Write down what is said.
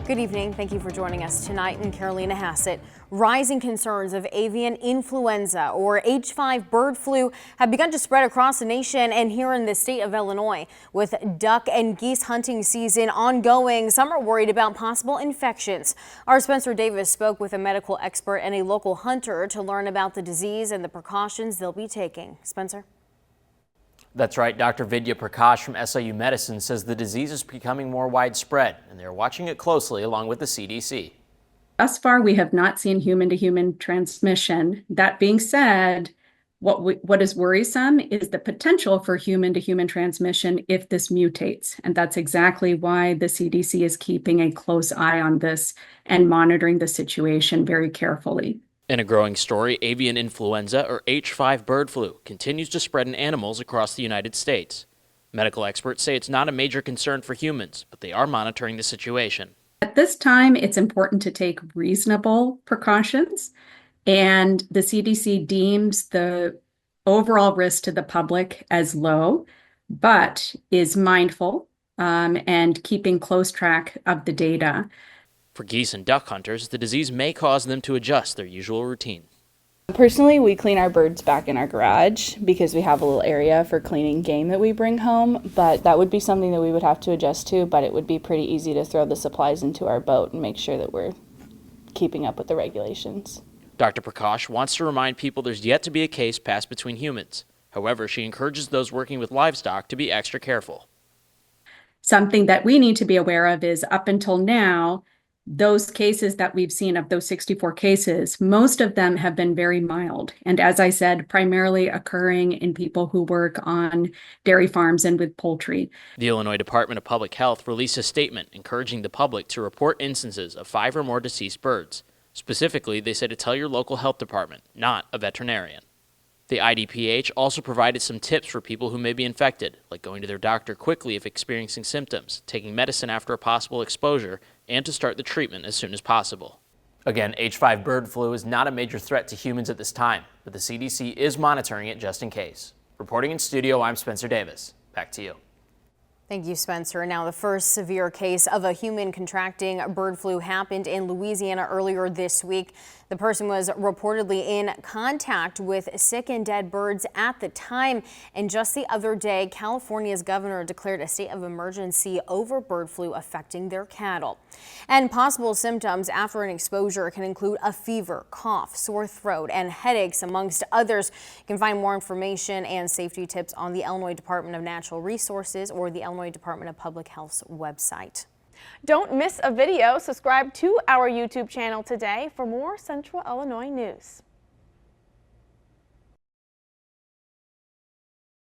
Good evening. Thank you for joining us tonight. I'm Carolina Hassett. Rising concerns of avian influenza or H5 bird flu have begun to spread across the nation and here in the state of Illinois. With duck and geese hunting season ongoing, some are worried about possible infections. Our Spencer Davis spoke with a medical expert and a local hunter to learn about the disease and the precautions they'll be taking. Spencer? That's right. Dr. Vidya Prakash from SIU Medicine says the disease is becoming more widespread, and they're watching it closely along with the CDC. Thus far, we have not seen human-to-human transmission. That being said, what is worrisome is the potential for human-to-human transmission if this mutates. And that's exactly why the CDC is keeping a close eye on this and monitoring the situation very carefully. In a growing story, avian influenza, or H5 bird flu, continues to spread in animals across the United States. Medical experts say it's not a major concern for humans, but they are monitoring the situation. At this time, it's important to take reasonable precautions, and the CDC deems the overall risk to the public as low, but is mindful and keeping close track of the data. For geese and duck hunters, the disease may cause them to adjust their usual routine. Personally, we clean our birds back in our garage because we have a little area for cleaning game that we bring home, but that would be something that we would have to adjust to, but it would be pretty easy to throw the supplies into our boat and make sure that we're keeping up with the regulations. Dr. Prakash wants to remind people there's yet to be a case passed between humans. However, she encourages those working with livestock to be extra careful. Something that we need to be aware of is up until now, those cases that we've seen of those 64 cases, most of them have been very mild. And as I said, primarily occurring in people who work on dairy farms and with poultry. The Illinois Department of Public Health released a statement encouraging the public to report instances of 5 or more deceased birds. Specifically, they said to tell your local health department, not a veterinarian. The IDPH also provided some tips for people who may be infected, like going to their doctor quickly if experiencing symptoms, taking medicine after a possible exposure, and to start the treatment as soon as possible. Again, H5 bird flu is not a major threat to humans at this time, but the CDC is monitoring it just in case. Reporting in studio, I'm Spencer Davis. Back to you. Thank you, Spencer. Now, the first severe case of a human contracting bird flu happened in Louisiana earlier this week. The person was reportedly in contact with sick and dead birds at the time. And just the other day, California's governor declared a state of emergency over bird flu affecting their cattle. And possible symptoms after an exposure can include a fever, cough, sore throat, and headaches, amongst others. You can find more information and safety tips on the Illinois Department of Natural Resources or the Illinois Department of Public Health's website. Don't miss a video. Subscribe to our YouTube channel today for more Central Illinois news.